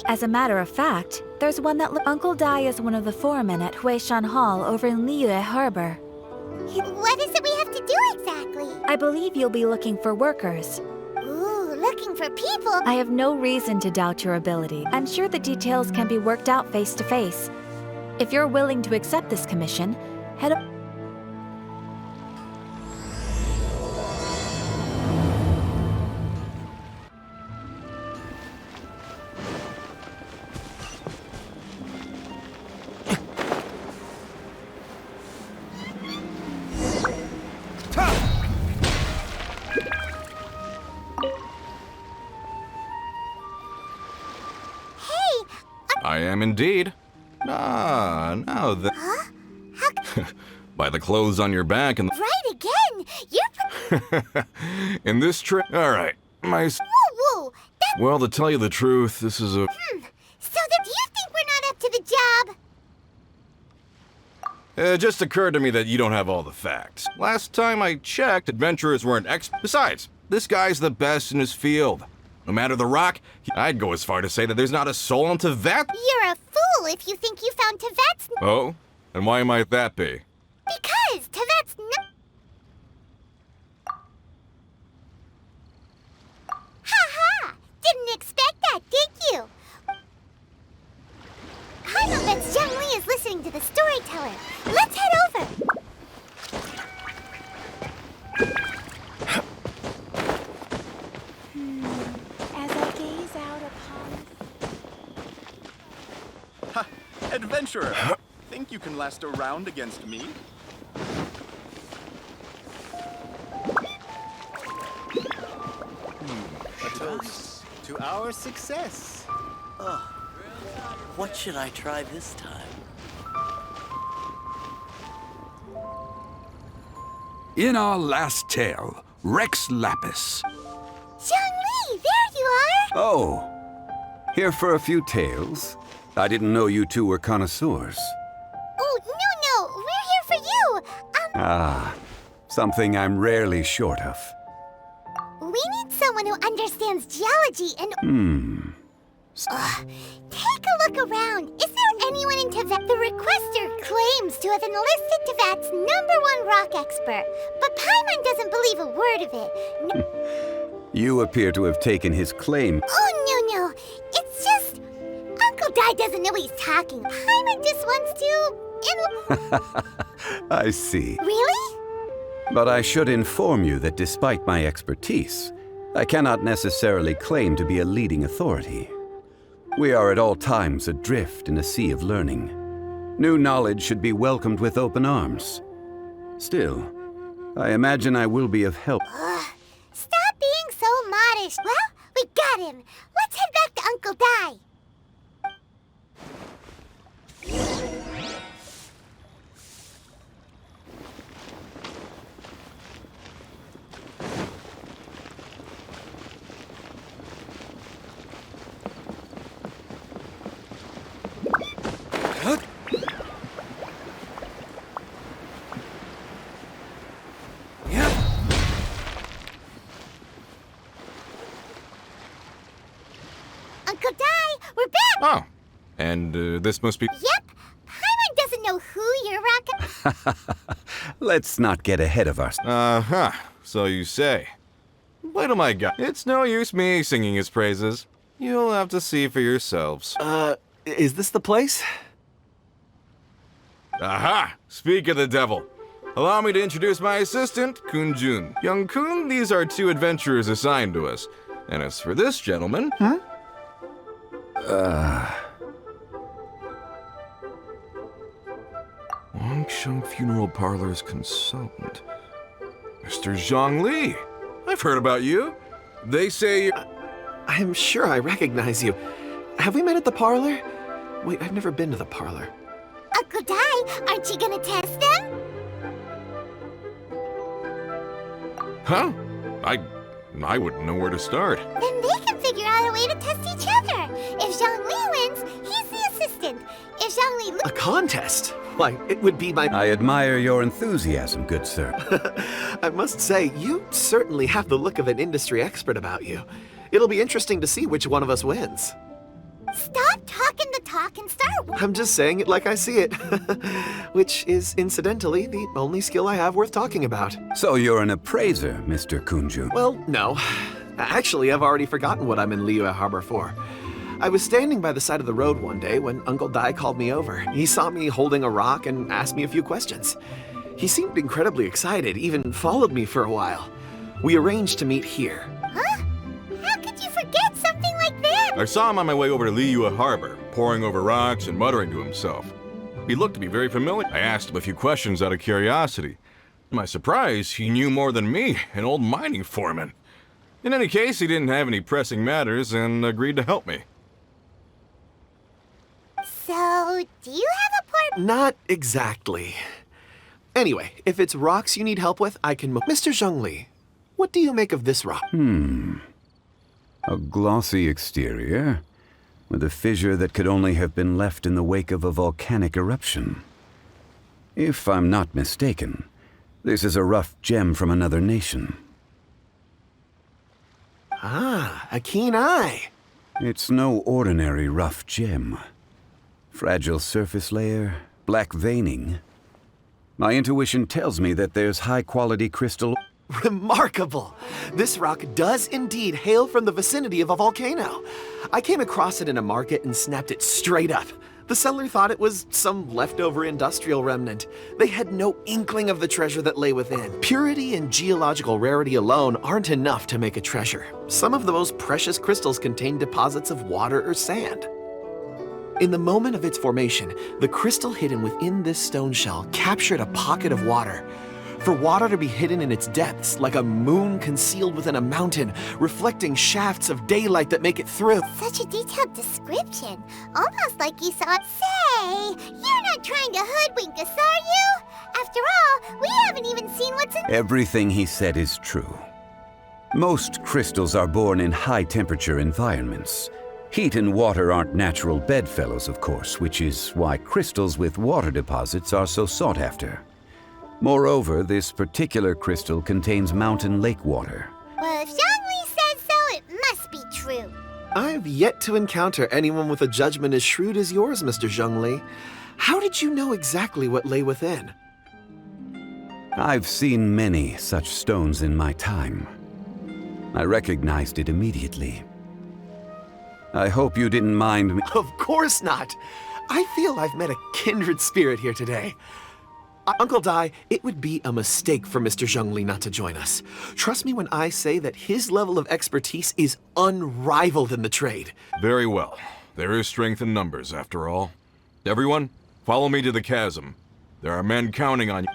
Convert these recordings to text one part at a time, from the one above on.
As a matter of fact, there's one that Uncle Dai is one of the foremen at Huishan Hall over in Liyue Harbor. What is it we have to do exactly? I believe you'll be looking for workers. Ooh, looking for people? I have no reason to doubt your ability. I'm sure the details can be worked out face to face. If you're willing to accept this commission, head up. I am indeed. Now that... Huh? By the clothes on your back and... Right again! You're... In this trip... Alright, Whoa, whoa! Well, to tell you the truth, this is a... So then do you think we're not up to the job? It just occurred to me that you don't have all the facts. Last time I checked, adventurers weren't Besides, this guy's the best in his field. No matter the rock, I'd go as far to say that there's not a soul on Tevat. You're a fool if you think you found Tevat's... Oh? And why might that be? Because Tevat's Ha-ha! Didn't expect that, did you? I know that Zhongli is listening to the storyteller. Let's head over. Adventurer, think you can last a round against me? A toast to our success. Oh, what should I try this time? In our last tale, Rex Lapis. Zhongli, there you are! Oh, here for a few tales? I didn't know you two were connoisseurs. Oh, no, we're here for you. Something I'm rarely short of. We need someone who understands geology and... Take a look around. Is there anyone in Tevat? The requester claims to have enlisted Tevat's #1 rock expert, but Paimon doesn't believe a word of it. You appear to have taken his claim. Oh, no. It's just... Uncle Dai doesn't know he's talking. Paimon just wants to... I see. Really? But I should inform you that despite my expertise, I cannot necessarily claim to be a leading authority. We are at all times adrift in a sea of learning. New knowledge should be welcomed with open arms. Still, I imagine I will be of help. Stop being so modest. Well, we got him. Let's head back to Uncle Dai. Uncle Dai, we're back! Oh, and this must be... Yep. Paimon doesn't know who you're rocking. Let's not get ahead of ourselves. Uh-huh, so you say. Little my guy, it's no use me singing his praises. You'll have to see for yourselves. Is this the place? Aha! Speak of the devil. Allow me to introduce my assistant, Kun Jun. Young Kun, these are 2 adventurers assigned to us. And as for this gentleman... Wangsheng Funeral Parlor's consultant. Mr. Zhongli. I've heard about you. They say... I'm sure I recognize you. Have we met at the parlor? Wait, I've never been to the parlor. Uncle Dai, aren't you gonna test them? Huh? I wouldn't know where to start. Then they can figure out a way to test each other. If Zhongli wins, he's the assistant. If Zhongli A contest? Why, it would be my... I admire your enthusiasm, good sir. I must say, you certainly have the look of an industry expert about you. It'll be interesting to see which one of us wins. Stop talking the talk and start. I'm just saying it like I see it. Which is, incidentally, the only skill I have worth talking about. So you're an appraiser, Mr. Kunju. Well, no. Actually, I've already forgotten what I'm in Liyue Harbor for. I was standing by the side of the road one day when Uncle Dai called me over. He saw me holding a rock and asked me a few questions. He seemed incredibly excited, even followed me for a while. We arranged to meet here. Huh? How could you forget something like that? I saw him on my way over to Liyue Harbor, poring over rocks and muttering to himself. He looked to be very familiar. I asked him a few questions out of curiosity. To my surprise, he knew more than me, an old mining foreman. In any case, he didn't have any pressing matters and agreed to help me. So, do you have a port? Not exactly. Anyway, if it's rocks you need help with, I can... Mr. Zhongli, what do you make of this rock? A glossy exterior, with a fissure that could only have been left in the wake of a volcanic eruption. If I'm not mistaken, this is a rough gem from another nation. Ah, a keen eye. It's no ordinary rough gem. Fragile surface layer, black veining. My intuition tells me that there's high-quality crystal... Remarkable! This rock does indeed hail from the vicinity of a volcano. I came across it in a market and snapped it straight up. The seller thought it was some leftover industrial remnant. They had no inkling of the treasure that lay within. Purity and geological rarity alone aren't enough to make a treasure. Some of the most precious crystals contain deposits of water or sand. In the moment of its formation, the crystal hidden within this stone shell captured a pocket of water. For water to be hidden in its depths, like a moon concealed within a mountain, reflecting shafts of daylight that make it through. Such a detailed description. Almost like you saw it. Say, you're not trying to hoodwink us, are you? After all, we haven't even seen what's in... Everything he said is true. Most crystals are born in high-temperature environments. Heat and water aren't natural bedfellows, of course, which is why crystals with water deposits are so sought after. Moreover, this particular crystal contains mountain lake water. Well, if Zhongli says so, it must be true. I've yet to encounter anyone with a judgment as shrewd as yours, Mr. Zhongli. How did you know exactly what lay within? I've seen many such stones in my time. I recognized it immediately. I hope you didn't mind me. Of course not. I feel I've met a kindred spirit here today. Uncle Dai, it would be a mistake for Mr. Zhongli not to join us. Trust me when I say that his level of expertise is unrivaled in the trade. Very well. There is strength in numbers, after all. Everyone, follow me to the chasm. There are men counting on you.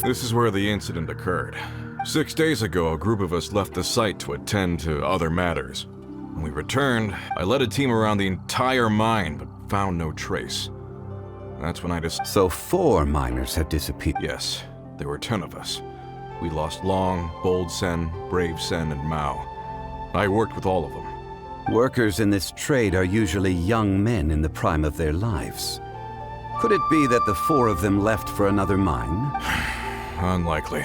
This is where the incident occurred. 6 days ago, a group of us left the site to attend to other matters. When we returned, I led a team around the entire mine, but found no trace. That's when I decided. So 4 miners have disappeared. Yes, there were 10 of us. We lost Long, Bold Sen, Brave Sen, and Mao. I worked with all of them. Workers in this trade are usually young men in the prime of their lives. Could it be that the 4 of them left for another mine? Unlikely.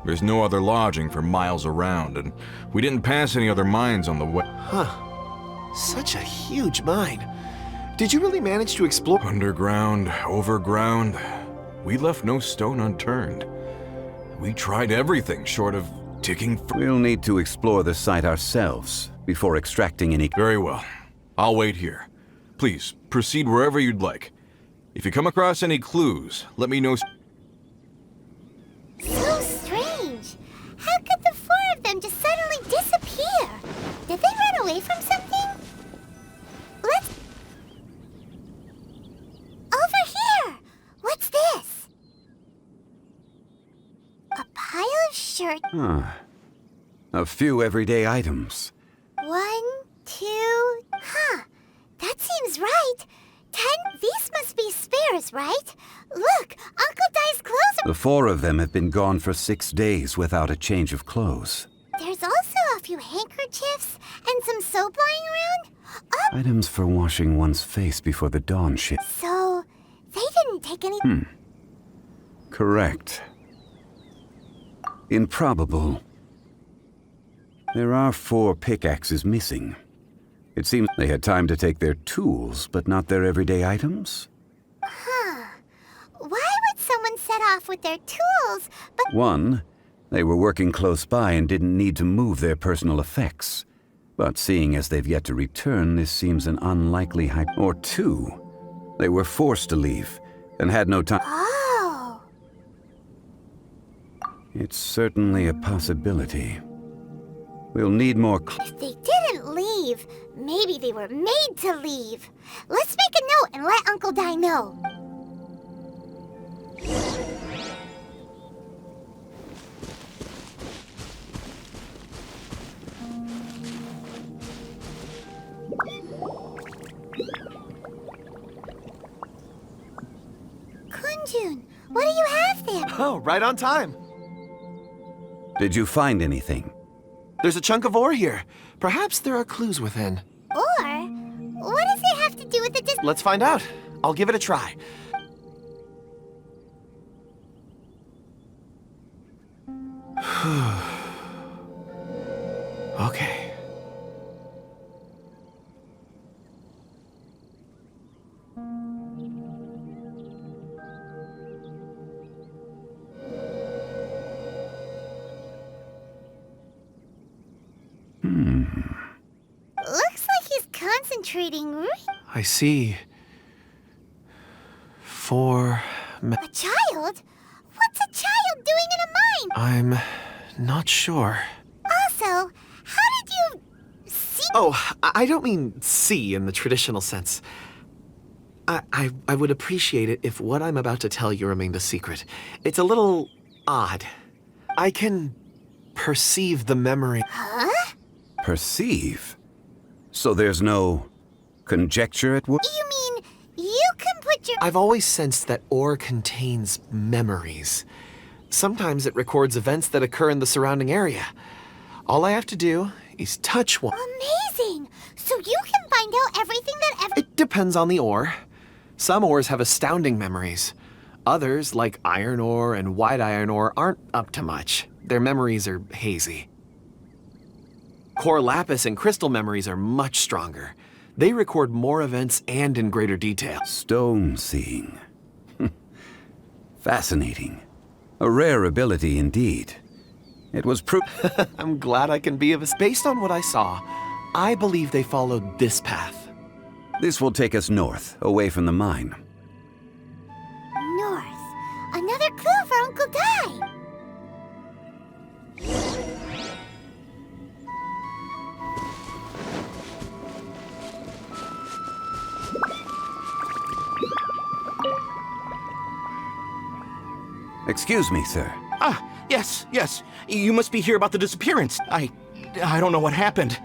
There's no other lodging for miles around, and we didn't pass any other mines on the way. Huh. Such a huge mine. Did you really manage to explore? Underground, overground. We left no stone unturned. We tried everything short of ticking. We'll need to explore the site ourselves before extracting any. Very well. I'll wait here. Please, proceed wherever you'd like. If you come across any clues, let me know. So strange. How could the 4 of them just suddenly disappear? Did they run away from something? Let's... Over here! What's this? A pile of shirts. A few everyday items. 1, 2... Huh. That seems right. 10... These must be spares, right? Look, Uncle Dai's clothes are... The 4 of them have been gone for 6 days without a change of clothes. There's also a few handkerchiefs and some soap lying around. Oh, Items for washing one's face before the dawn shift. so they didn't take any... Correct. Improbable. There are 4 pickaxes missing. It seems they had time to take their tools, but not their everyday items? Why would someone set off with their tools, but... 1, they were working close by and didn't need to move their personal effects. But seeing as they've yet to return, this seems an unlikely hype. Or 2, they were forced to leave and had no time. Oh. It's certainly a possibility. We'll need more If they didn't leave, maybe they were made to leave. Let's make a note and let Uncle Dai know. Kunjun, what do you have there? Oh, right on time. Did you find anything? There's a chunk of ore here. Perhaps there are clues within. Or, what does it have to do with the Let's find out. I'll give it a try. Okay. Looks like he's concentrating. I see. 4... A child? What's a child doing in a mine? I'm not sure. Also, how did you see? Oh, I don't mean see in the traditional sense. I would appreciate it if what I'm about to tell you remained a secret. It's a little odd. I can perceive the memory. Huh? Perceive? So there's no conjecture at work? You mean you can put your... I've always sensed that ore contains memories. Sometimes it records events that occur in the surrounding area. All I have to do is touch one. Amazing! So you can find out everything that ever... It depends on the ore. Some ores have astounding memories. Others, like iron ore and white iron ore, aren't up to much. Their memories are hazy. Core lapis and crystal memories are much stronger. They record more events and in greater detail. Stone seeing. Fascinating. A rare ability indeed. It was I'm glad I can be of... Based on what I saw, I believe they followed this path. This will take us north, away from the mine. North. Another clue for Uncle Dai. Excuse me, sir. Ah, yes. You must be here about the disappearance. I don't know what happened.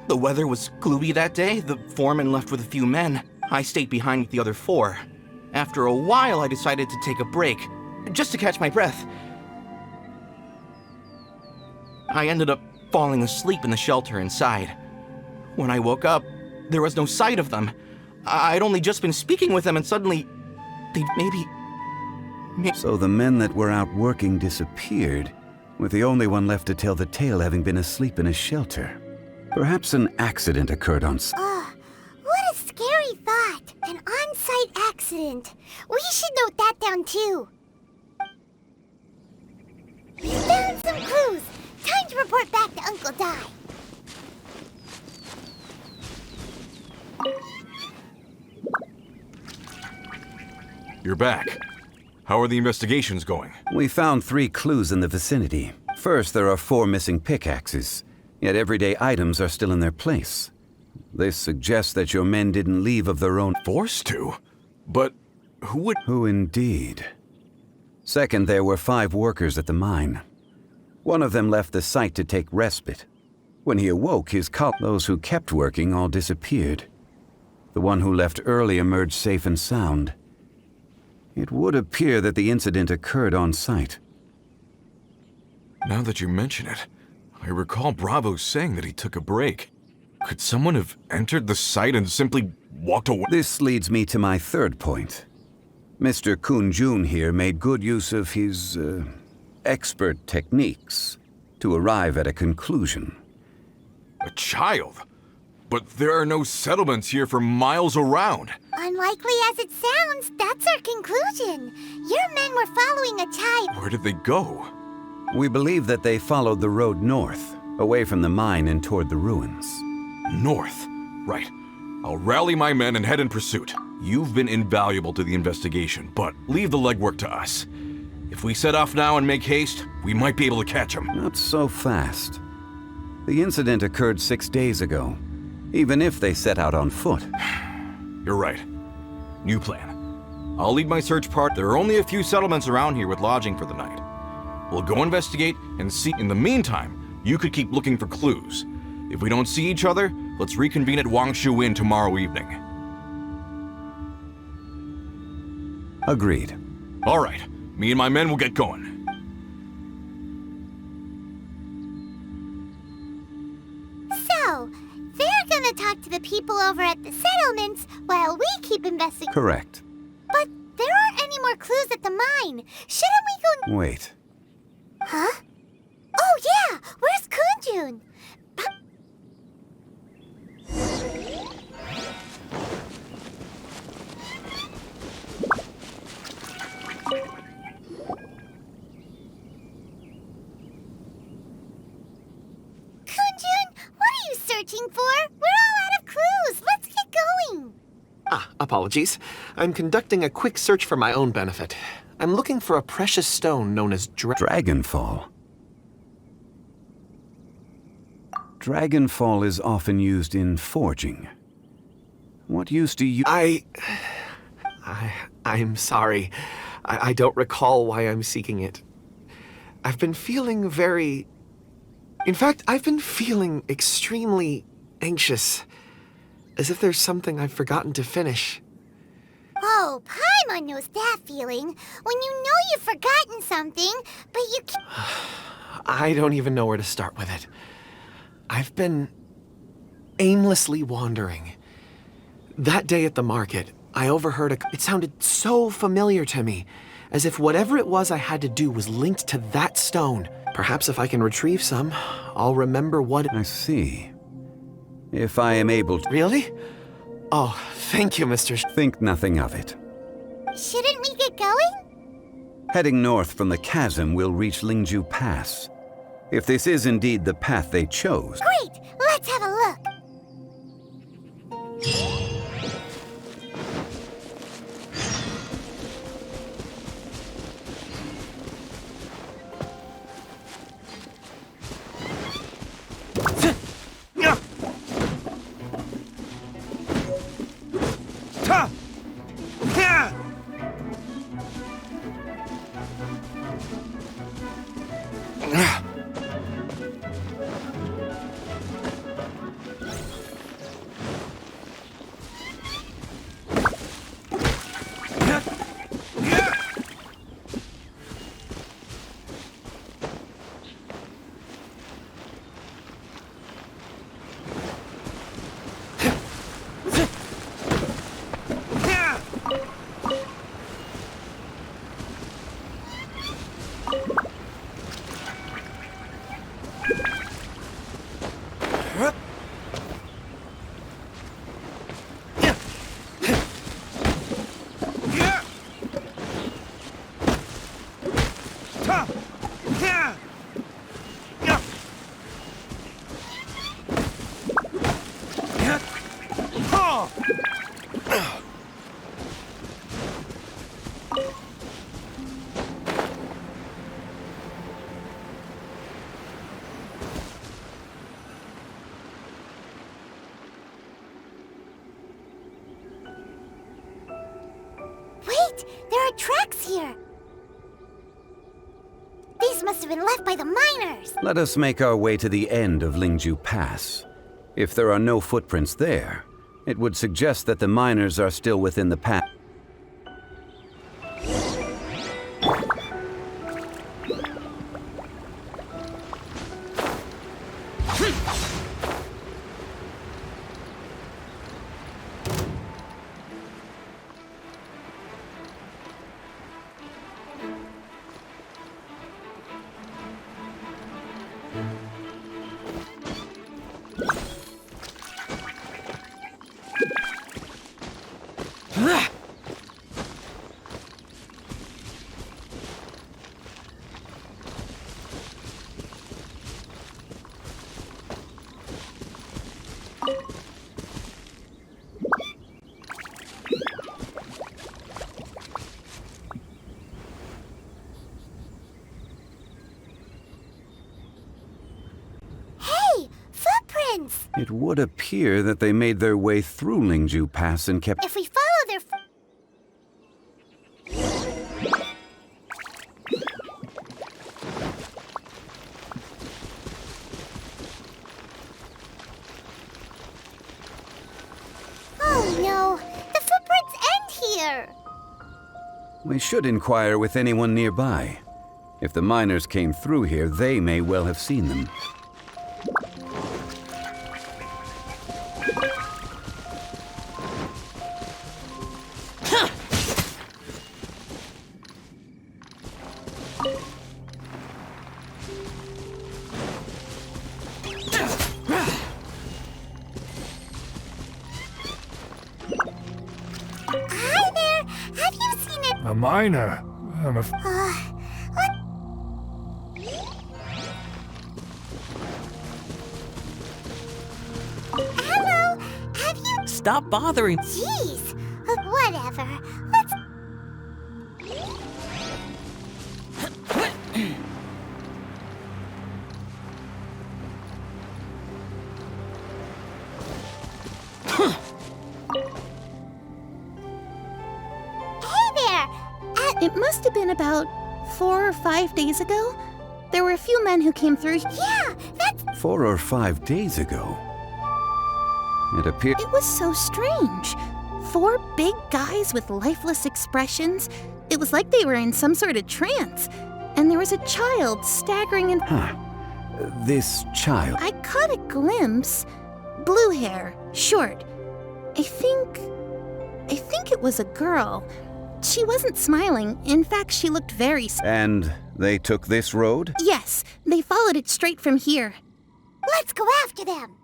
The weather was gloomy that day. The foreman left with a few men. I stayed behind with the other 4. After a while, I decided to take a break, just to catch my breath. I ended up falling asleep in the shelter inside. When I woke up, there was no sight of them. I'd only just been speaking with them and suddenly, they'd maybe... So the men that were out working disappeared, with the only one left to tell the tale having been asleep in a shelter. Perhaps an accident occurred on... What a scary thought. An on-site accident. We should note that down too. We found some clues. Time to report back to Uncle Di. You're back. How are the investigations going? We found 3 clues in the vicinity. First, there are 4 missing pickaxes, yet everyday items are still in their place. This suggests that your men didn't leave of their own... Forced to? But who would... Who indeed? Second, there were 5 workers at the mine. One of them left the site to take respite. When he awoke, those who kept working all disappeared. The one who left early emerged safe and sound. It would appear that the incident occurred on site. Now that you mention it, I recall Bravo saying that he took a break. Could someone have entered the site and simply walked away? This leads me to my third point. Mr. Kun-jun here made good use of his, expert techniques to arrive at a conclusion. A child? But there are no settlements here for miles around. Unlikely as it sounds, that's our conclusion. Your men were following a child. Where did they go? We believe that they followed the road north, away from the mine and toward the ruins. North? Right. I'll rally my men and head in pursuit. You've been invaluable to the investigation, but leave the legwork to us. If we set off now and make haste, we might be able to catch them. Not so fast. The incident occurred 6 days ago, even if they set out on foot. You're right. New plan. I'll lead my search part. There are only a few settlements around here with lodging for the night. We'll go investigate and see. In the meantime, you could keep looking for clues. If we don't see each other, let's reconvene at Wangshu Inn tomorrow evening. Agreed. All right. Me and my men will get going. So, they're gonna talk to the people over at the settlements while we keep investigating. Correct. But there aren't any more clues at the mine. Shouldn't we go... Wait. Huh? Oh yeah! Where's Kun-jun? Searching for? We're all out of clues. Let's get going. Apologies. I'm conducting a quick search for my own benefit. I'm looking for a precious stone known as Dragonfall. Dragonfall is often used in forging. What use do you... I'm sorry. I don't recall why I'm seeking it. I've been feeling very... In fact, I've been feeling extremely anxious. As if there's something I've forgotten to finish. Oh, Paimon knows that feeling. When you know you've forgotten something, but you can't... I don't even know where to start with it. I've been aimlessly wandering. That day at the market, I overheard it sounded so familiar to me, as if whatever it was I had to do was linked to that stone. Perhaps if I can retrieve some, I'll remember what... I see. If I am able to... Really? Oh, thank you, Mr. Think nothing of it. Shouldn't we get going? Heading north from the chasm, we'll reach Lingju Pass. If this is indeed the path they chose... Great! Let's have a look! There are tracks here. These must have been left by the miners. Let us make our way to the end of Lingju Pass. If there are no footprints there, it would suggest that the miners are still within the pass. Hey, footprints! It would appear that they made their way through Lingju Pass and kept... If we follow their Oh no, the footprints end here! We should inquire with anyone nearby. If the miners came through here, they may well have seen them. Hi there! Have you seen it? A miner? Hello? Have you... Stop bothering. Jeez! Whatever. Let's... Hey there! It must have been about 4 or 5 days ago. There were a few men who came through. Yeah, that's... 4 or 5 days ago. It appeared... It was so strange. 4 big guys with lifeless expressions. It was like they were in some sort of trance. And there was a child staggering in... This child... I caught a glimpse. Blue hair, short. I think it was a girl. She wasn't smiling. In fact, she looked very... And they took this road? Yes, they followed it straight from here. Let's go after them!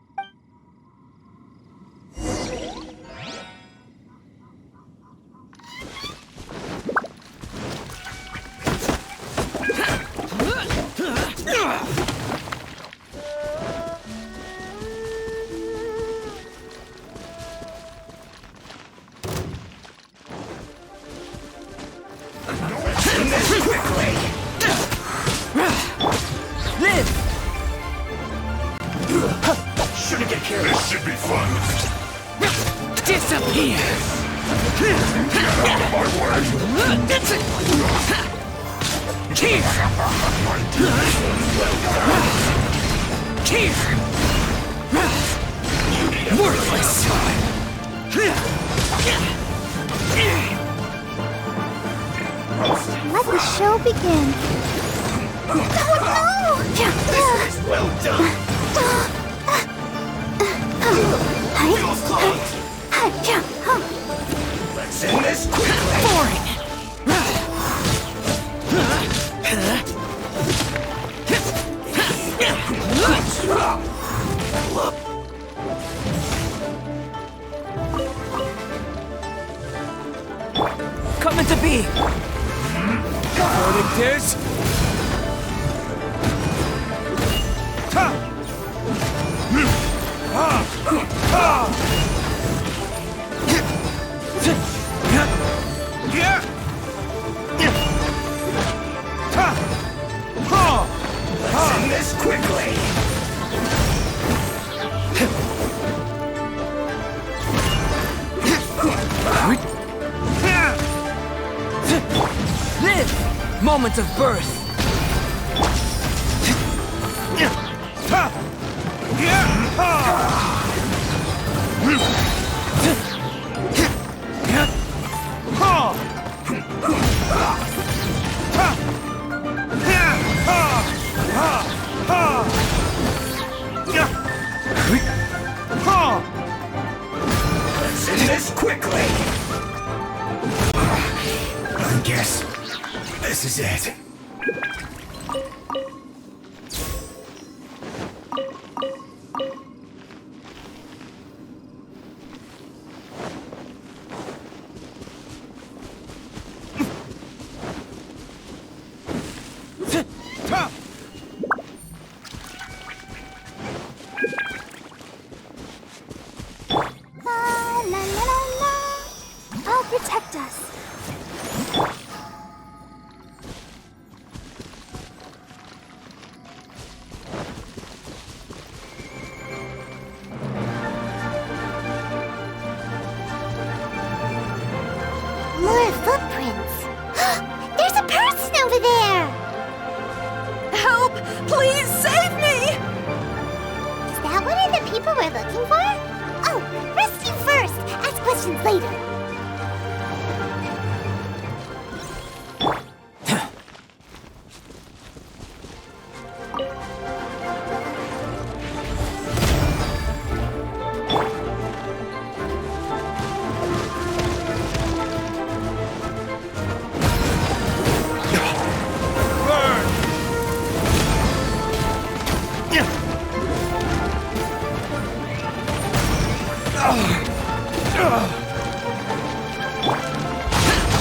Shouldn't get carried. This should be fun. Disappear! Get out of my way! Here! Here! Worthless! Let the show begin. Oh no! Well done. Let's end this quickly. Boring! Coming to be! Verdictors! Let's end this quickly. Moment of birth. Let's end this quickly. I guess this is it. I'll protect us. More footprints. There's a person over there. Help! Please save me! Is that one of the people we're looking for? Oh, rest you first. Ask questions later.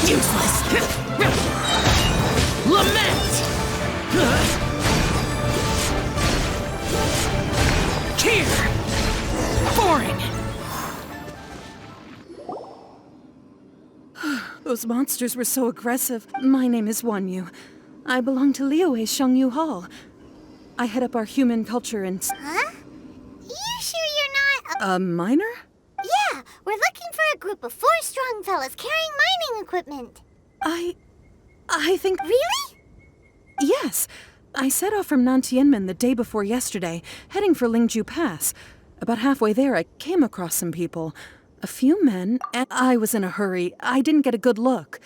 Useless! Lament! Here! Foreign! Those monsters were so aggressive. My name is Wanyu. I belong to Liyue's Shangyu Hall. I head up our human culture and... Huh? You sure you're not A miner? Yeah, we're looking for a group of 4 strong fellas carrying mining equipment. I think... Really? Yes. I set off from Nantianmen the day before yesterday, heading for Lingju Pass. About halfway there, I came across some people. A few men, and I was in a hurry. I didn't get a good look.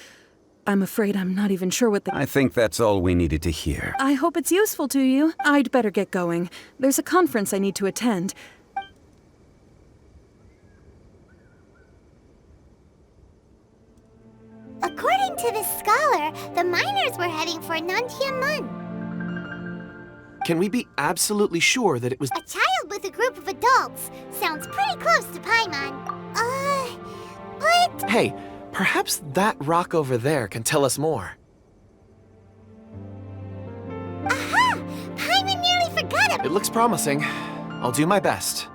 I'm afraid I'm not even sure what they... I think that's all we needed to hear. I hope it's useful to you. I'd better get going. There's a conference I need to attend. According to this scholar, the miners were heading for Nantianmen. Can we be absolutely sure that it was... A child with a group of adults. Sounds pretty close to Paimon. But... Hey, perhaps that rock over there can tell us more. Aha! Paimon nearly forgot about... It looks promising. I'll do my best.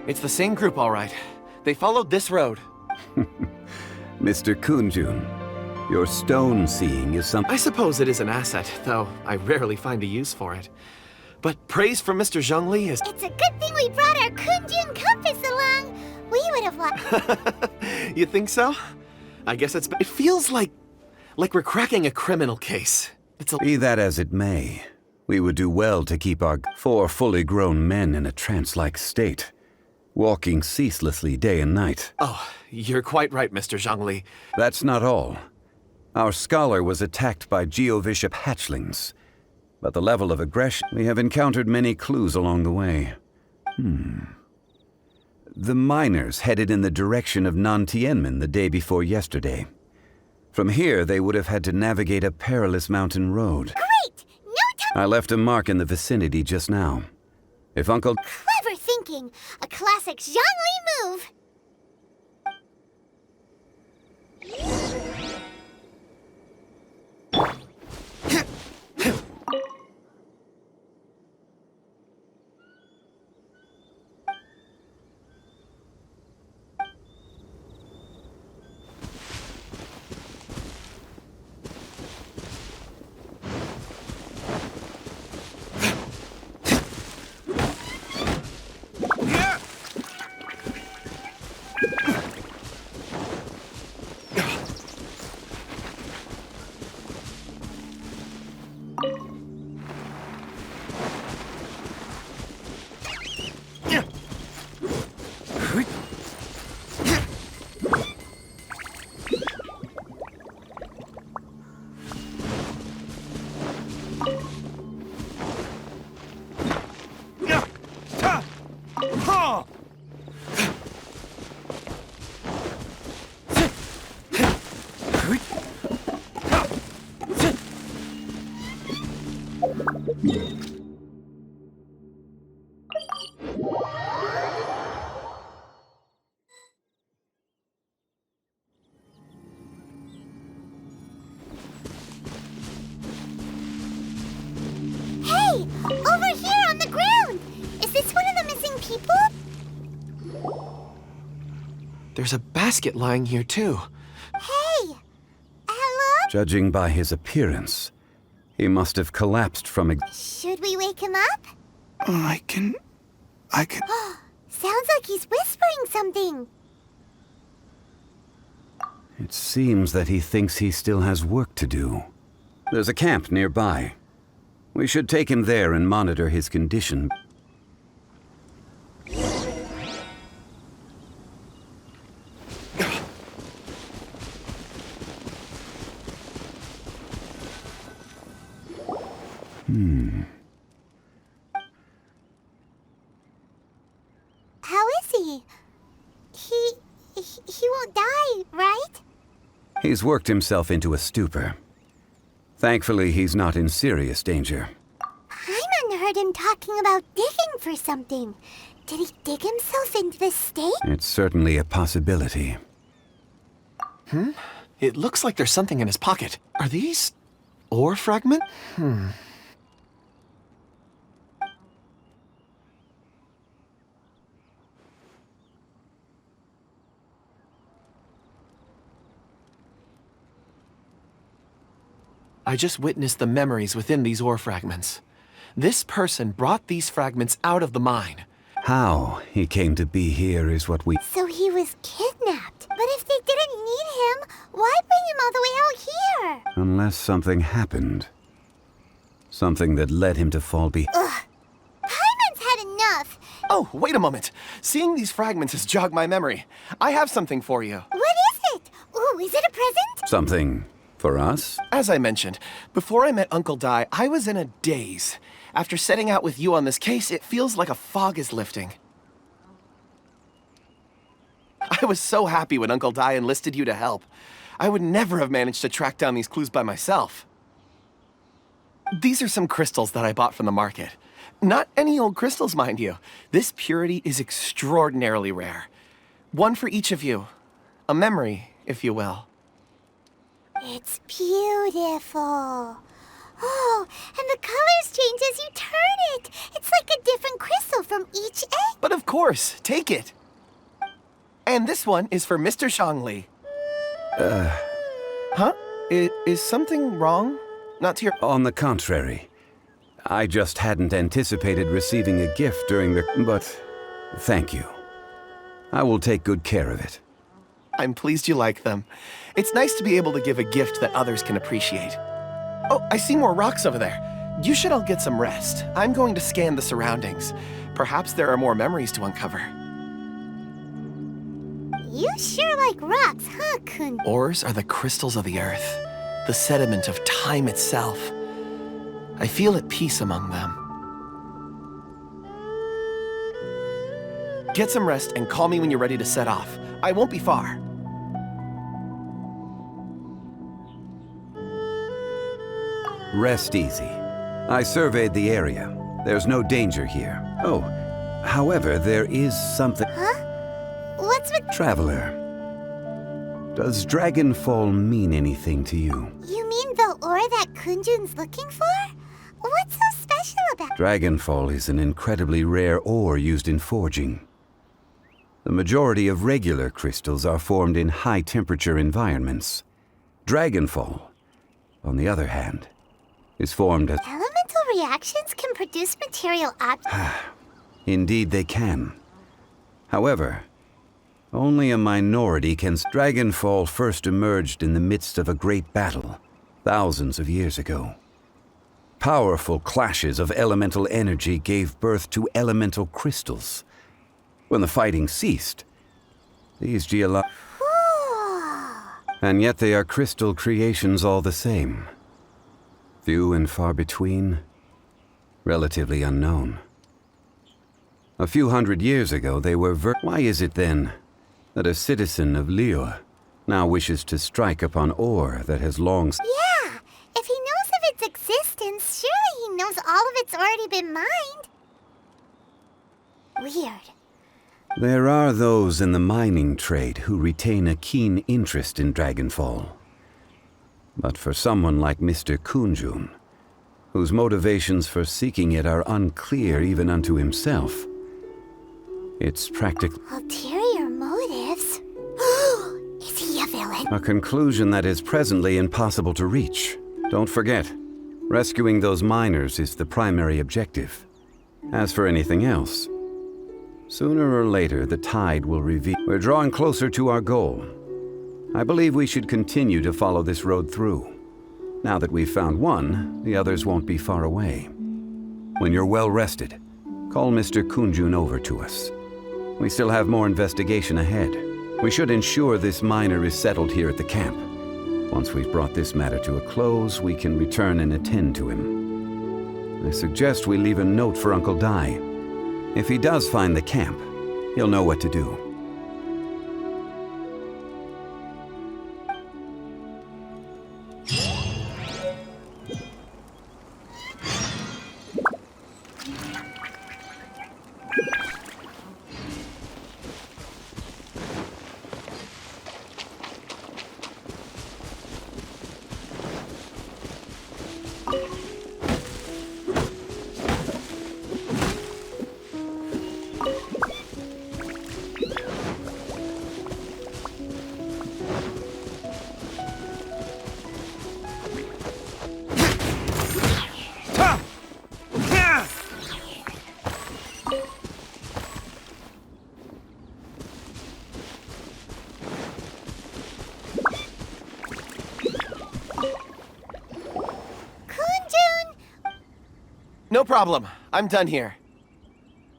It's the same group, all right. They followed this road. Mr. Kunjun, your stone seeing is something... I suppose it is an asset, though I rarely find a use for it. But praise from Mr. Zhongli is... It's a good thing we brought our Kunjun compass along. We would have lost... You think so? I guess it feels like we're cracking a criminal case. Be that as it may, we would do well to keep our 4 fully grown men in a trance-like state, walking ceaselessly day and night. Oh, you're quite right, Mr. Zhongli. That's not all. Our scholar was attacked by Geovishap hatchlings. But the level of aggression, we have encountered many clues along the way. The miners headed in the direction of Nantianmen the day before yesterday. From here, they would have had to navigate a perilous mountain road. Great! No time... I left a mark in the vicinity just now. If Uncle... Clever thinking! A classic Zhongli move! Hey! Over here on the ground! Is this one of the missing people? There's a basket lying here, too. Hey! Hello? Judging by his appearance, he must have collapsed from Should we wake him up? I can... Sounds like he's whispering something. It seems that he thinks he still has work to do. There's a camp nearby. We should take him there and monitor his condition. How is he? He won't die, right? He's worked himself into a stupor. Thankfully, he's not in serious danger. Paimon heard him talking about digging for something. Did he dig himself into this state? It's certainly a possibility. It looks like there's something in his pocket. Are these ore fragment? I just witnessed the memories within these ore fragments. This person brought these fragments out of the mine. How he came to be here is what we... So he was kidnapped. But if they didn't need him, why bring him all the way out here? Unless something happened. Something that led him to fall Ugh. Paimon's had enough. Oh, wait a moment. Seeing these fragments has jogged my memory. I have something for you. What is it? Ooh, is it a present? Something for us? As I mentioned, before I met Uncle Dai, I was in a daze. After setting out with you on this case, it feels like a fog is lifting. I was so happy when Uncle Dai enlisted you to help. I would never have managed to track down these clues by myself. These are some crystals that I bought from the market. Not any old crystals, mind you. This purity is extraordinarily rare. One for each of you. A memory, if you will. It's beautiful. Oh, and the colors change as you turn it. It's like a different crystal from each egg. But of course, take it. And this one is for Mr. Shangli. Huh? Is something wrong? Not to your... On the contrary. I just hadn't anticipated receiving a gift during the... But thank you. I will take good care of it. I'm pleased you like them. It's nice to be able to give a gift that others can appreciate. Oh, I see more rocks over there. You should all get some rest. I'm going to scan the surroundings. Perhaps there are more memories to uncover. You sure like rocks, huh, Kun? Ores are the crystals of the earth, the sediment of time itself. I feel at peace among them. Get some rest and call me when you're ready to set off. I won't be far. Rest easy. I surveyed the area. There's no danger here. Oh, however, there is something... Huh? What's with... Traveler, does Dragonfall mean anything to you? You mean the ore that Kunjun's looking for? What's so special about... Dragonfall is an incredibly rare ore used in forging. The majority of regular crystals are formed in high-temperature environments. Dragonfall, on the other hand, is formed as... Elemental reactions can produce material objects? Indeed they can. However, only a minority can... Dragonfall first emerged in the midst of a great battle, thousands of years ago. Powerful clashes of elemental energy gave birth to elemental crystals. When the fighting ceased, these And yet they are crystal creations all the same. Few and far between, relatively unknown. A few hundred years ago, they were Why is it then that a citizen of Liyue now wishes to strike upon ore that has long... Yeah, if he knows of its existence, surely he already been mined. Weird. There are those in the mining trade who retain a keen interest in Dragonfall. But for someone like Mr. Kunjun, whose motivations for seeking it are unclear even unto himself, it's practically Ulterior motives? Is he a villain? a conclusion that is presently impossible to reach. Don't forget, rescuing those miners is the primary objective. As for anything else, sooner or later the tide will reveal. We're drawing closer to our goal. I believe we should continue to follow this road through. Now that we've found one, the others won't be far away. When you're well rested, call Mr. Kunjun over to us. We still have more investigation ahead. We should ensure this miner is settled here at the camp. Once we've brought this matter to a close, we can return and attend to him. I suggest we leave a note for Uncle Dai. If he does find the camp, he'll know what to do. No problem. I'm done here.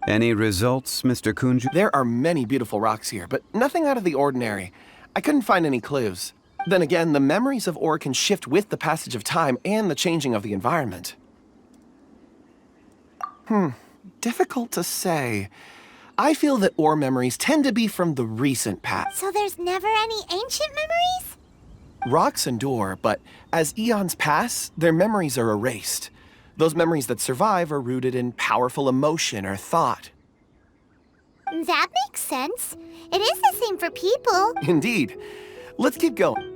Any results, Mr. Kunjun? There are many beautiful rocks here, but nothing out of the ordinary. I couldn't find any clues. Then again, the memories of ore can shift with the passage of time and the changing of the environment. Difficult to say. I feel that ore memories tend to be from the recent past. So there's never any ancient memories? Rocks endure, but as eons pass, their memories are erased. Those memories that survive are rooted in powerful emotion or thought. That makes sense. It is the same for people. Indeed. Let's keep going.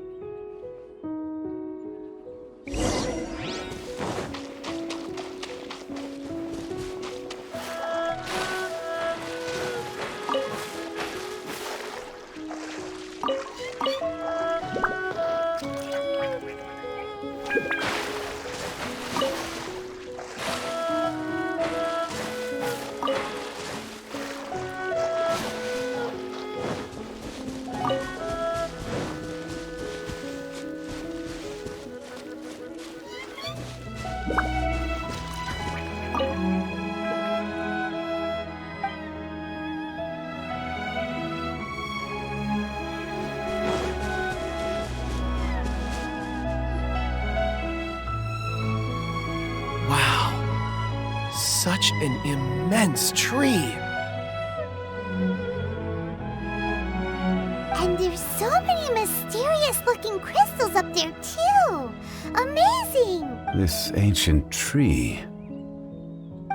Such an immense tree. And there's so many mysterious-looking crystals up there, too. Amazing! This ancient tree.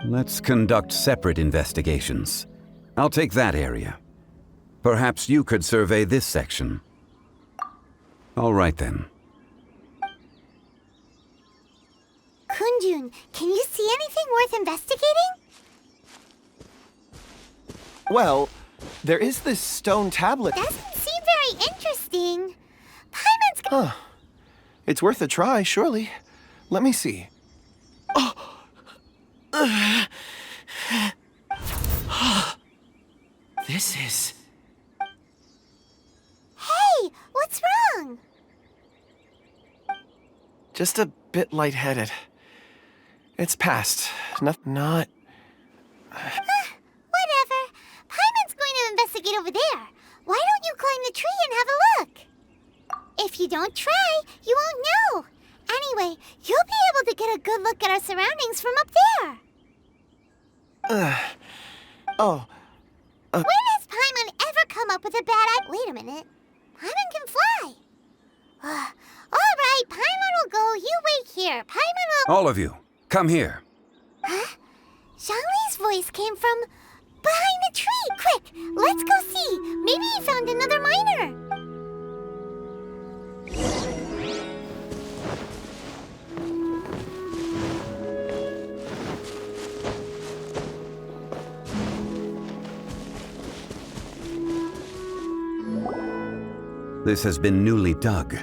Let's conduct separate investigations. I'll take that area. Perhaps you could survey this section. All right, then. Kunjun, can you see anything worth investigating? Well, there is this stone tablet. Doesn't seem very interesting. Paimon's... Huh. It's worth a try, surely. Let me see. Oh! This is... Hey, what's wrong? Just a bit lightheaded. It's past. Not... Whatever. Paimon's going to investigate over there. Why don't you climb the tree and have a look? If you don't try, you won't know. Anyway, you'll be able to get a good look at our surroundings from up there. When has Paimon ever come up with a bad idea? Wait a minute. Paimon can fly. All right, Paimon will go. You wait here. Paimon will... All of you, come here. Huh? Xianglei's voice came from behind the tree. Quick, let's go see. Maybe he found another miner. This has been newly dug.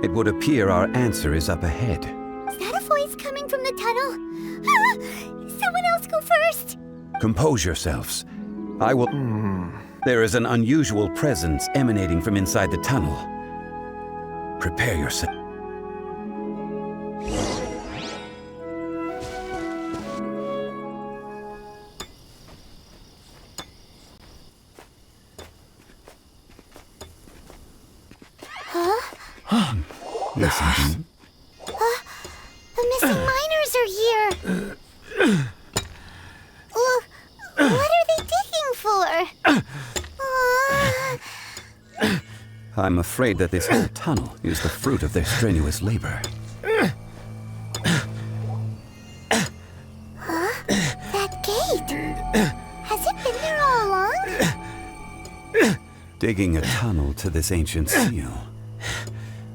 It would appear our answer is up ahead. Is that a voice coming from the tunnel? Ah, someone else go first. Compose yourselves. I will... There is an unusual presence emanating from inside the tunnel. Prepare yourself. Listen. The missing miners are here. What are they digging for? I'm afraid that this whole tunnel is the fruit of their strenuous labor. That gate. Has it been there all along? Digging a tunnel to this ancient seal.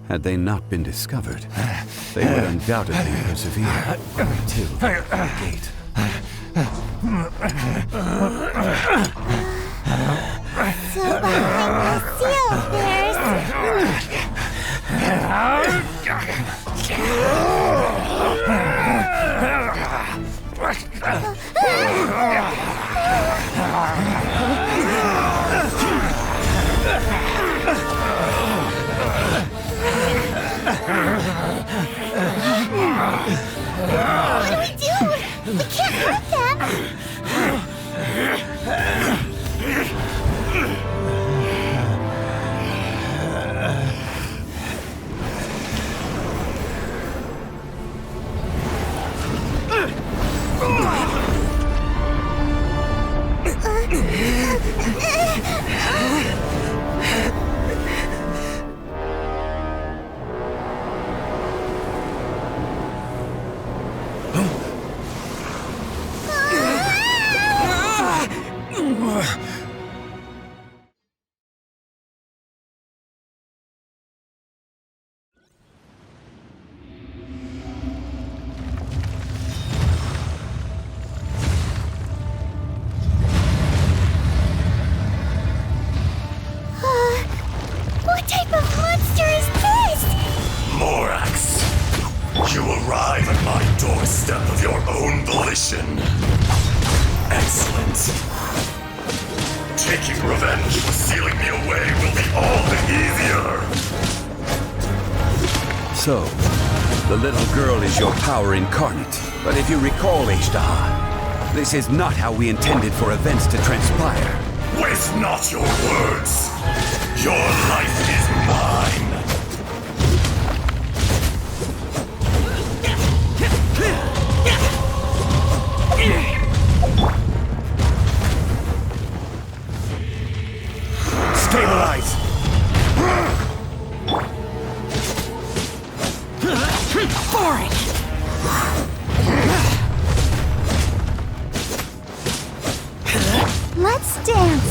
Had they not been discovered, they would undoubtedly persevere until the gate. So behind the seal, What do we do? We can't hurt them. What type of monster is this? Morax, you arrive at my doorstep of your own volition. Excellent. Taking revenge for sealing me away will be all the easier. So, the little girl is your power incarnate. But if you recall, Ejdah, this is not how we intended for events to transpire. Waste not your words. Your life is mine. Stabilize! Boring! Let's dance.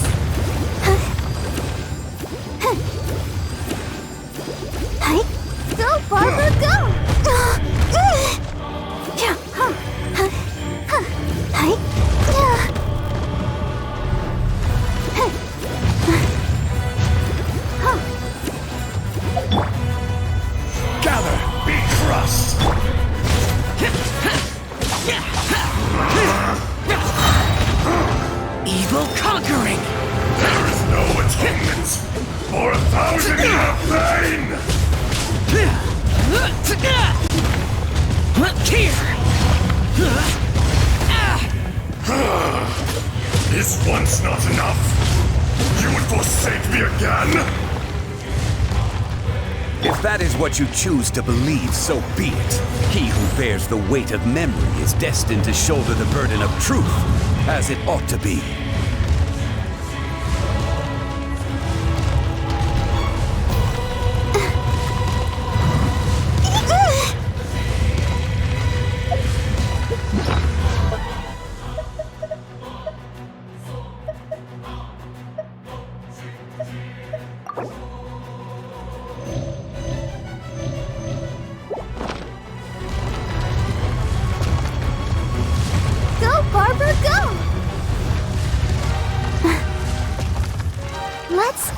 Go, Barbara, go! Gather, be crushed. Evil conquering! There is no atonement for 1,000 years of pain. Is once not enough? You would forsake me again? If that is what you choose to believe, so be it. He who bears the weight of memory is destined to shoulder the burden of truth, as it ought to be.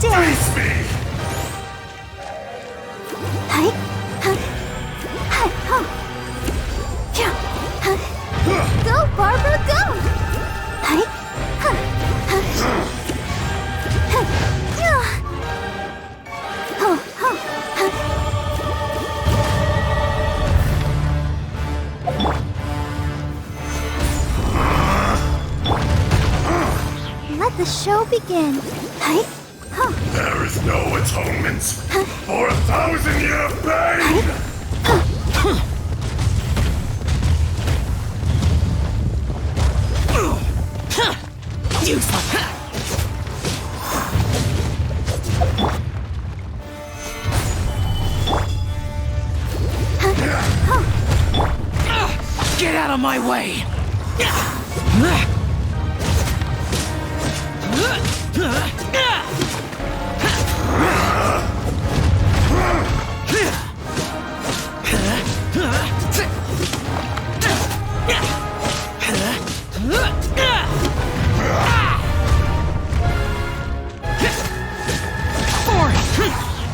dance! Face me! Hi. Go, Barbara, go! Hi. Let the show begin. Hi. There is no atonement for 1,000-year pain! Get out of my way!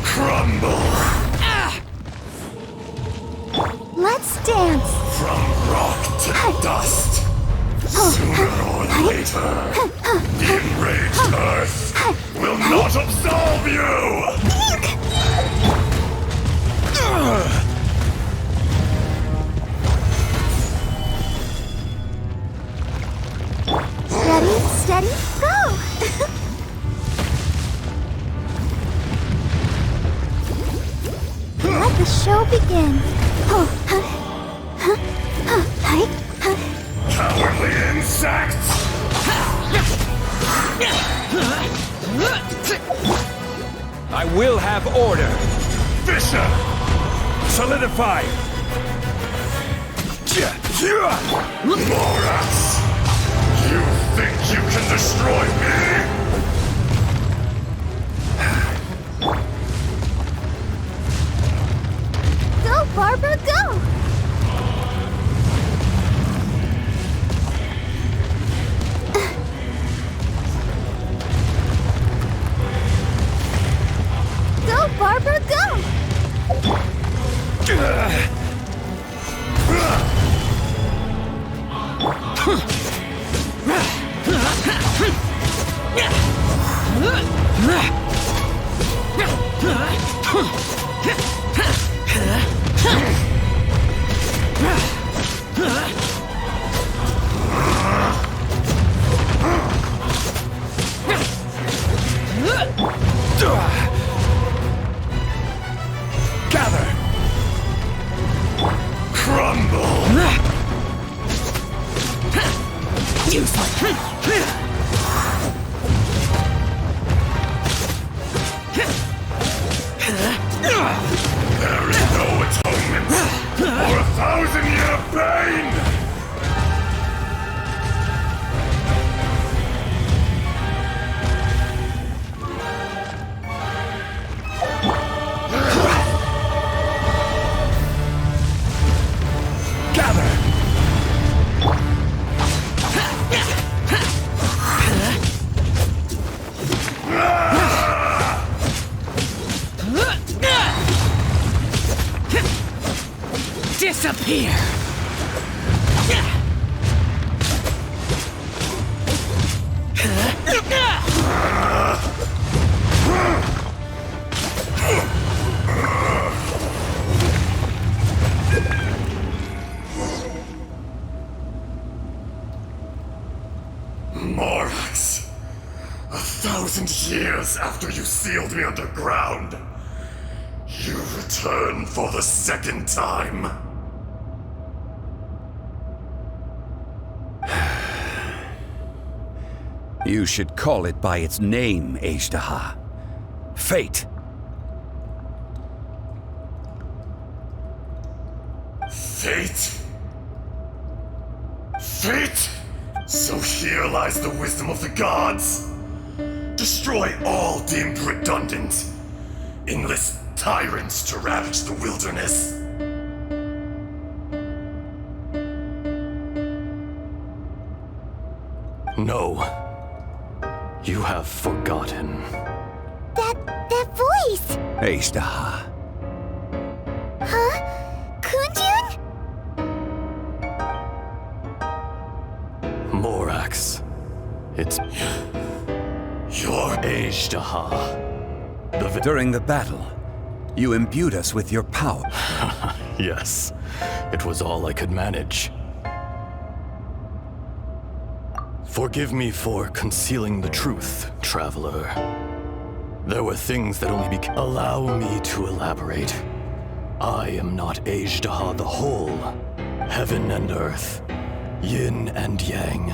Crumble! Let's dance. From rock to dust. Sooner or later, the enraged Earth will not absolve you! Steady, steady, go! Let the show begin. Cowardly insects! I will have order. Fisher! Solidify. Morax! You think you can destroy me? Go, Barbara, go! Go, Barbara, go! Gather. Crumble! There is no atonement for 1,000-year pain! Gather. Disappear! Morax, 1,000 years after you sealed me underground, you return for the second time. You should call it by its name, Ajdaha. Fate. Fate? Fate? So here lies the wisdom of the gods. Destroy all deemed redundant. Enlist tyrants to ravage the wilderness. No. You have forgotten. Dad? face! Ashtaha. Huh? Kunjun? Morax. It's... You're Ashtaha. During the battle, you imbued us with your power. Yes, it was all I could manage. Forgive me for concealing the truth, traveler. There were things that only Allow me to elaborate. I am not Ashtaha the whole. Heaven and earth, yin and yang,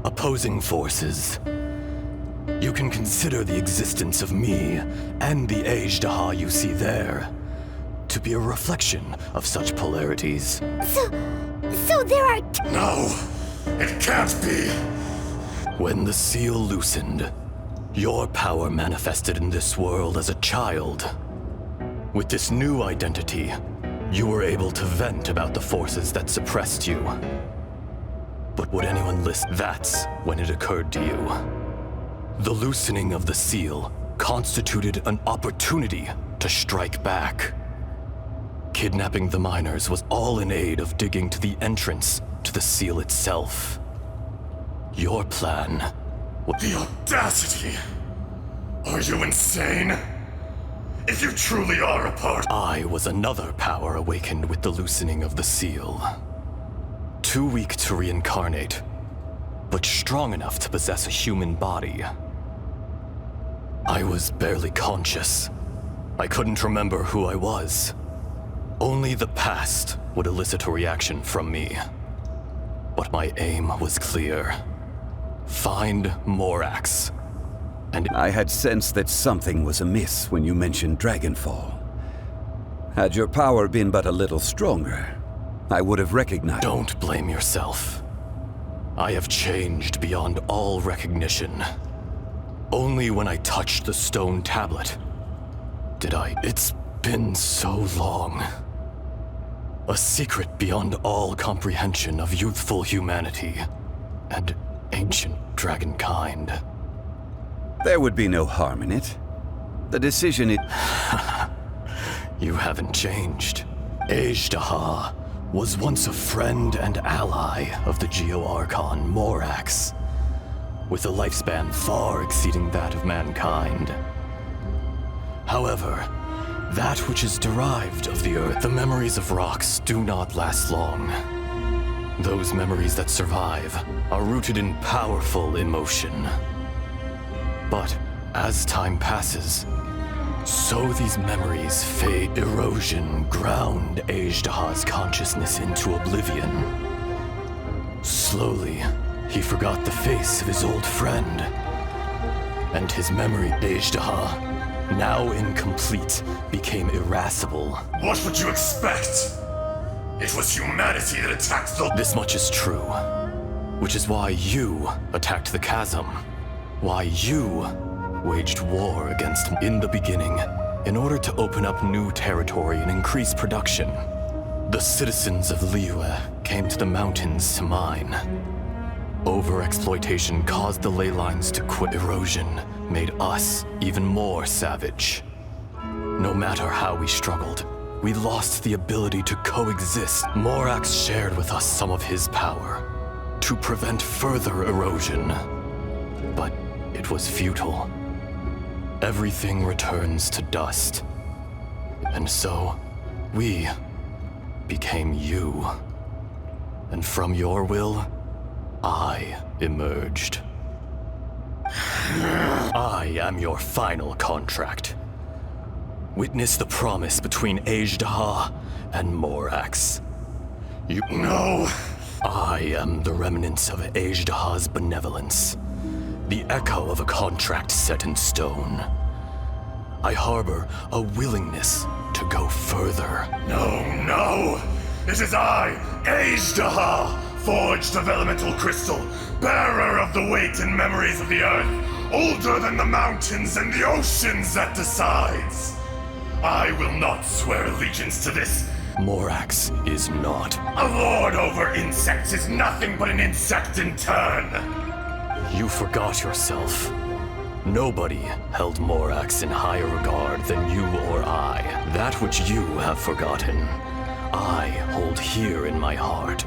opposing forces. You can consider the existence of me and the Ashtaha you see there to be a reflection of such polarities. So there are No, it can't be! When the seal loosened, your power manifested in this world as a child. With this new identity, you were able to vent about the forces that suppressed you. But would anyone listen? That's when it occurred to you. The loosening of the seal constituted an opportunity to strike back. Kidnapping the miners was all in aid of digging to the entrance to the seal itself. Your plan... The audacity! Are you insane? If you truly are a part... I was another power awakened with the loosening of the seal. Too weak to reincarnate, but strong enough to possess a human body. I was barely conscious. I couldn't remember who I was. Only the past would elicit a reaction from me. But my aim was clear. Find Morax. And I had sensed that something was amiss when you mentioned Dragonfall. Had your power been but a little stronger, I would have recognized... Don't blame yourself. I have changed beyond all recognition. Only when I touched the stone tablet did I... It's been so long. A secret beyond all comprehension of youthful humanity and ancient dragonkind. There would be no harm in it. The decision it... You haven't changed. Ashtaha was once a friend and ally of the Geo-Archon Morax, with a lifespan far exceeding that of mankind. However, that which is derived of the Earth, the memories of rocks, do not last long. Those memories that survive are rooted in powerful emotion. But as time passes, so these memories fade. Erosion ground Ashtaha's consciousness into oblivion. Slowly, he forgot the face of his old friend. And his memory, Ashtaha, now incomplete, became irascible. What would you expect? It was humanity that attacked the... This much is true. Which is why you attacked the chasm. Why you waged war against him in the beginning, in order to open up new territory and increase production. The citizens of Liyue came to the mountains to mine. Overexploitation caused the ley lines to quit. Erosion made us even more savage. No matter how we struggled, we lost the ability to coexist. Morax shared with us some of his power to prevent further erosion. But it was futile. Everything returns to dust. And so, we became you. And from your will, I emerged. I am your final contract. Witness the promise between Ashtaha and Morax. You know, I am the remnants of Ashtaha's benevolence. The echo of a contract set in stone. I harbor a willingness to go further. No! It is I, Ashtaha, forged of elemental crystal, bearer of the weight and memories of the earth, older than the mountains and the oceans that decides. I will not swear allegiance to this. Morax is not. A lord over insects is nothing but an insect in turn. You forgot yourself. Nobody held Morax in higher regard than you or I. That which you have forgotten, I hold here in my heart.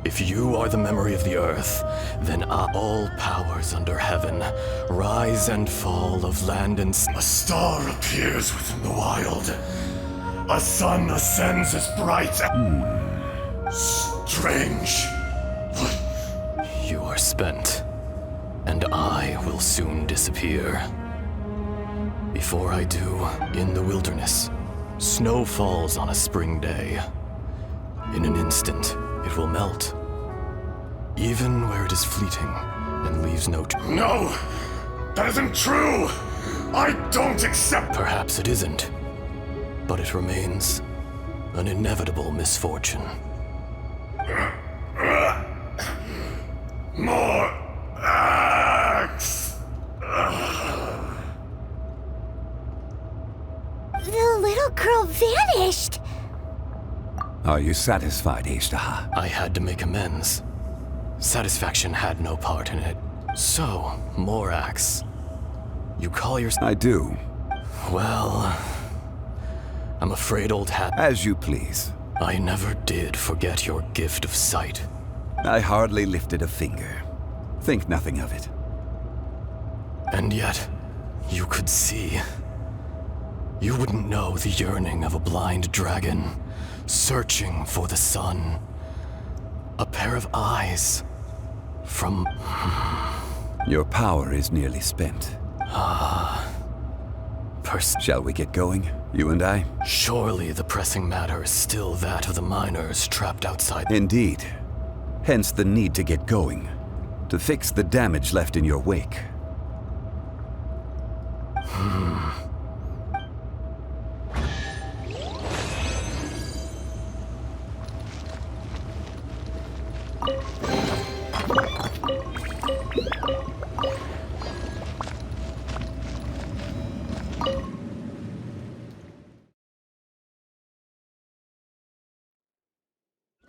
If you are the memory of the earth, then all powers under heaven, rise and fall of land and sea. A star appears within the wild. A sun ascends as bright. Strange. You are spent, and I will soon disappear. Before I do, in the wilderness, snow falls on a spring day. In an instant, it will melt, even where it is fleeting and leaves no No! That isn't true! I don't accept— Perhaps it isn't, but it remains an inevitable misfortune. More axe! The little girl vanished! Are you satisfied, Ishtaha? I had to make amends. Satisfaction had no part in it. So, Morax, you call yourself— I do. Well, I'm afraid old hat— As you please. I never did forget your gift of sight. I hardly lifted a finger. Think nothing of it. And yet, you could see. You wouldn't know the yearning of a blind dragon, searching for the sun. A pair of eyes from— Your power is nearly spent. Shall we get going, you and I? Surely the pressing matter is still that of the miners trapped outside. Indeed. Hence the need to get going, to fix the damage left in your wake.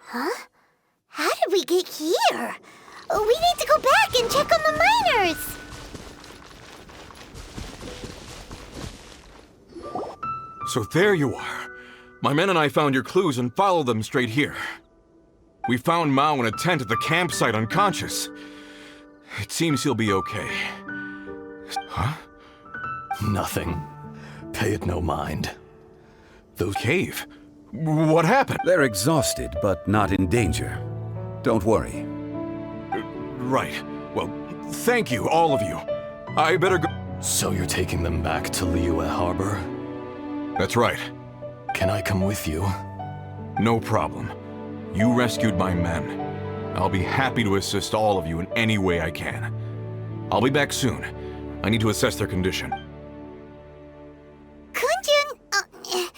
Huh? How did we get here? We need to go back and check on the miners! So there you are. My men and I found your clues and followed them straight here. We found Mao in a tent at the campsite unconscious. It seems he'll be okay. Huh? Nothing. Pay it no mind. The cave? What happened? They're exhausted, but not in danger. Don't worry. Right. Well, thank you, all of you. I better go. So you're taking them back to Liyue Harbor? That's right. Can I come with you? No problem. You rescued my men. I'll be happy to assist all of you in any way I can. I'll be back soon. I need to assess their condition. Kunjun,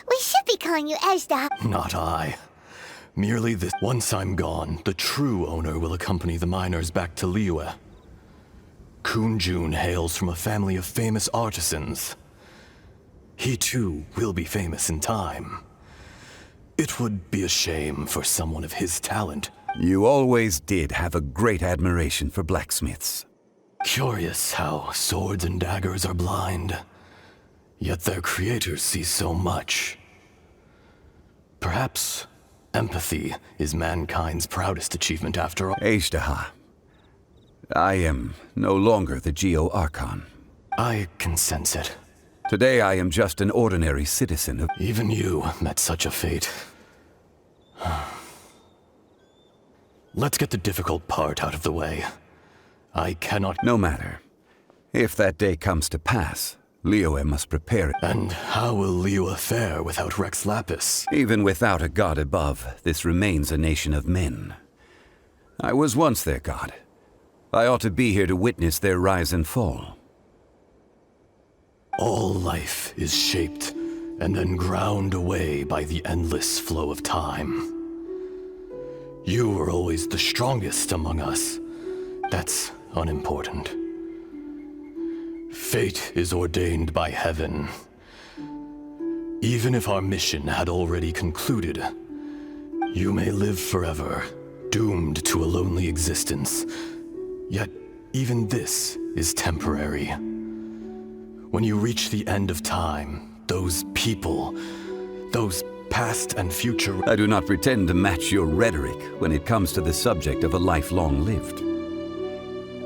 we should be calling you Ejda. Not I. Merely this. Once I'm gone, the true owner will accompany the miners back to Liyue. Kunjun hails from a family of famous artisans. He too will be famous in time. It would be a shame for someone of his talent. You always did have a great admiration for blacksmiths. Curious how swords and daggers are blind, yet their creators see so much. Perhaps empathy is mankind's proudest achievement after all. Ejdaha, I am no longer the Geo-Archon. I can sense it. Today I am just an ordinary citizen of— Even you met such a fate. Let's get the difficult part out of the way. I cannot— No matter. If that day comes to pass, Liyue must prepare it. And how will Liyue fare without Rex Lapis? Even without a god above, this remains a nation of men. I was once their god. I ought to be here to witness their rise and fall. All life is shaped and then ground away by the endless flow of time. You were always the strongest among us. That's unimportant. Fate is ordained by heaven. Even if our mission had already concluded, you may live forever, doomed to a lonely existence. Yet, even this is temporary. When you reach the end of time, those people, those past and future... I do not pretend to match your rhetoric when it comes to the subject of a life long lived.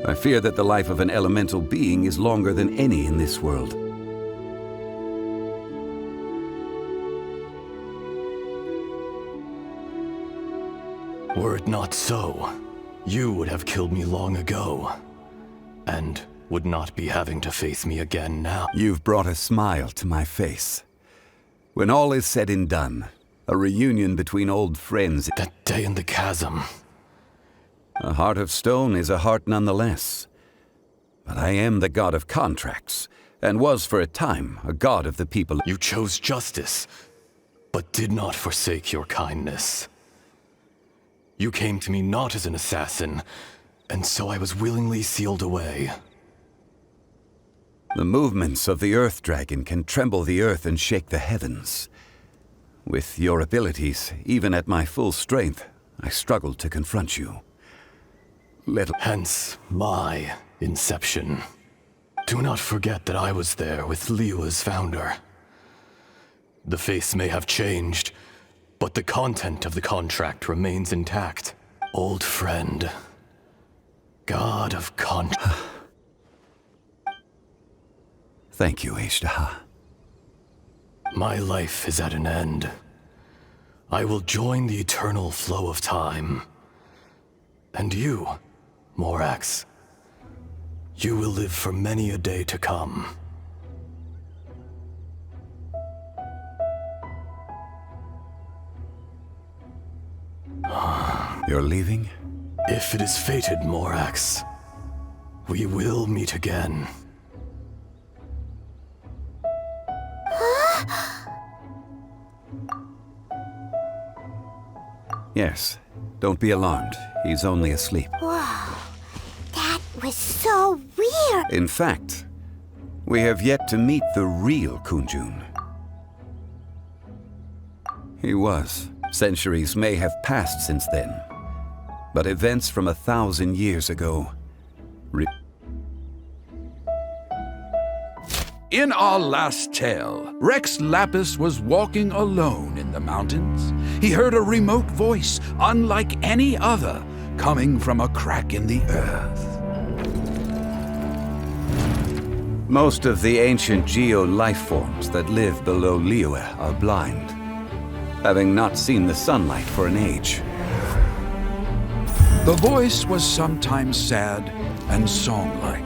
I fear that the life of an elemental being is longer than any in this world. Were it not so, you would have killed me long ago, and would not be having to face me again now. You've brought a smile to my face. When all is said and done, a reunion between old friends... That day in the chasm. A heart of stone is a heart nonetheless. But I am the god of contracts, and was for a time a god of the people. You chose justice, but did not forsake your kindness. You came to me not as an assassin, and so I was willingly sealed away. The movements of the Earth Dragon can tremble the earth and shake the heavens. With your abilities, even at my full strength, I struggled to confront you. Hence my inception. Do not forget that I was there with Liyue's founder. The face may have changed, but the content of the contract remains intact. Old friend. God of Thank you, Ashtaha. My life is at an end. I will join the eternal flow of time. And you, Morax, you will live for many a day to come. You're leaving? If it is fated, Morax, we will meet again. Yes. Don't be alarmed. He's only asleep. Wow. That was so weird. In fact, we have yet to meet the real Kunjun. He was. Centuries may have passed since then, but events from 1,000 years ago... In our last tale, Rex Lapis was walking alone in the mountains. He heard a remote voice, unlike any other, coming from a crack in the earth. Most of the ancient geo-life forms that live below Liyue are blind, having not seen the sunlight for an age. The voice was sometimes sad and song-like.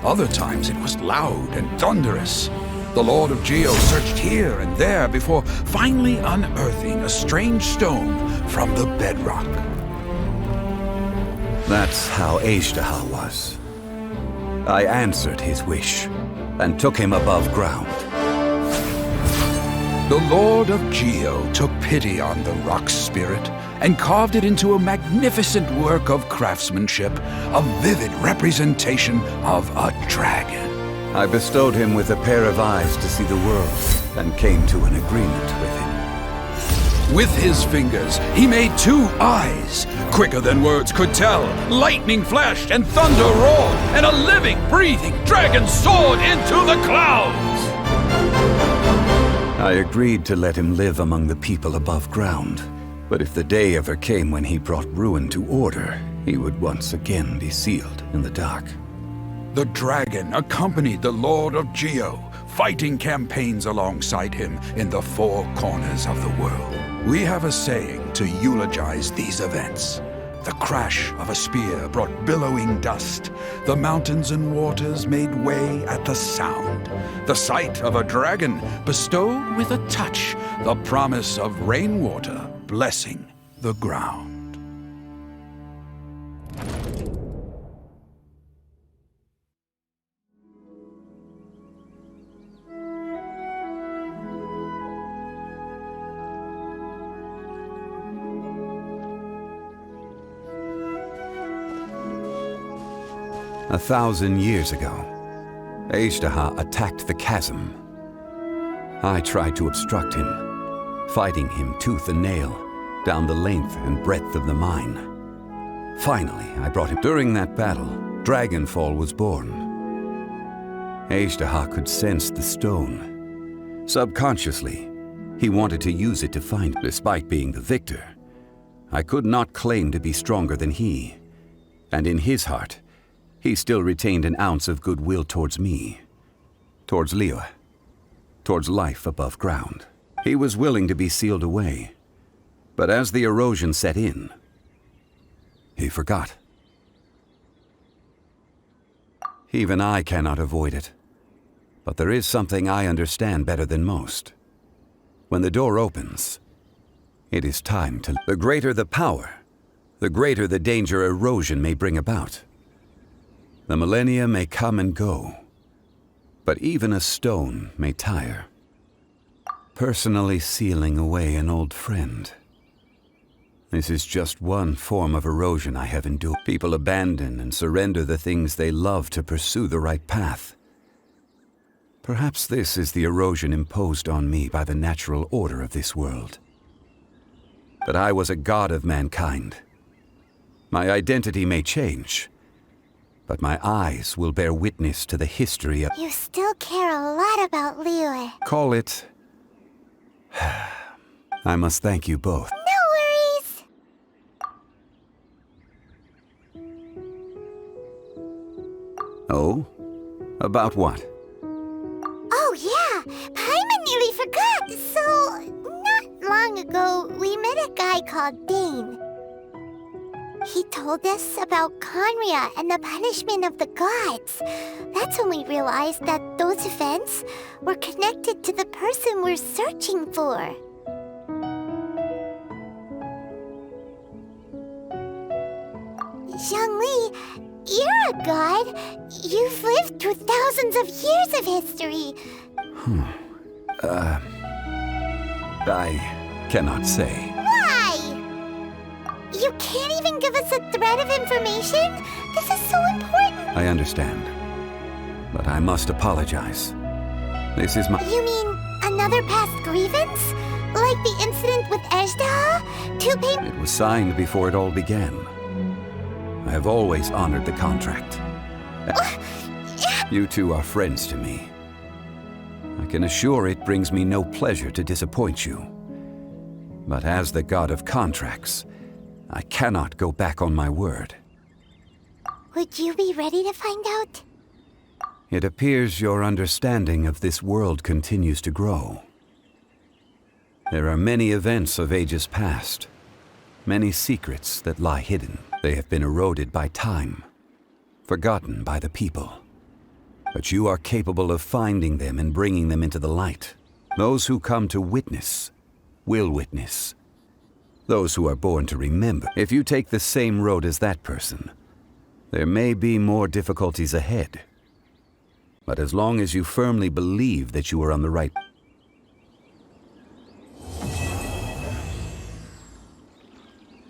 Other times it was loud and thunderous. The Lord of Geo searched here and there before finally unearthing a strange stone from the bedrock. That's how Ashtaha was. I answered his wish and took him above ground. The Lord of Geo took pity on the rock spirit and carved it into a magnificent work of craftsmanship, a vivid representation of a dragon. I bestowed him with a pair of eyes to see the world and came to an agreement with him. With his fingers, he made 2 eyes. Quicker than words could tell, lightning flashed and thunder roared, and a living, breathing dragon soared into the clouds. I agreed to let him live among the people above ground. But if the day ever came when he brought ruin to order, he would once again be sealed in the dark. The dragon accompanied the Lord of Geo, fighting campaigns alongside him in the 4 corners of the world. We have a saying to eulogize these events. The crash of a spear brought billowing dust. The mountains and waters made way at the sound. The sight of a dragon bestowed with a touch the promise of rainwater blessing the ground. A 1,000 years ago, Ashtaha attacked the chasm. I tried to obstruct him, fighting him tooth and nail down the length and breadth of the mine. Finally, I brought him. During that battle, Dragonfall was born, Ejderha could sense the stone. Subconsciously, he wanted to use it to find. Despite being the victor, I could not claim to be stronger than he. And in his heart, he still retained an ounce of goodwill towards me, towards Liyue, towards life above ground. He was willing to be sealed away, but as the erosion set in, he forgot. Even I cannot avoid it, but there is something I understand better than most. When the door opens, it is time to... The greater the power, the greater the danger erosion may bring about. The millennia may come and go, but even a stone may tire. Personally sealing away an old friend. This is just one form of erosion I have endured. People abandon and surrender the things they love to pursue the right path. Perhaps this is the erosion imposed on me by the natural order of this world. But I was a god of mankind. My identity may change, but my eyes will bear witness to the history of... You still care a lot about Liyue. Call it... I must thank you both. Oh? About what? Oh yeah, Paimon nearly forgot. So, not long ago, we met a guy called Dane. He told us about Conria and the punishment of the gods. That's when we realized that those events were connected to the person we're searching for. Zhongli, you're a god. You've lived through thousands of years of history. I cannot say. Why? You can't even give us a thread of information? This is so important. I understand, but I must apologize. This is my... You mean another past grievance? Like the incident with Ejderha? Too painful. It was signed before it all began. I have always honored the contract. You two are friends to me. I can assure it brings me no pleasure to disappoint you. But as the god of contracts, I cannot go back on my word. Would you be ready to find out? It appears your understanding of this world continues to grow. There are many events of ages past, many secrets that lie hidden. They have been eroded by time, forgotten by the people. But you are capable of finding them and bringing them into the light. Those who come to witness will witness. Those who are born to remember. If you take the same road as that person, there may be more difficulties ahead. But as long as you firmly believe that you are on the right...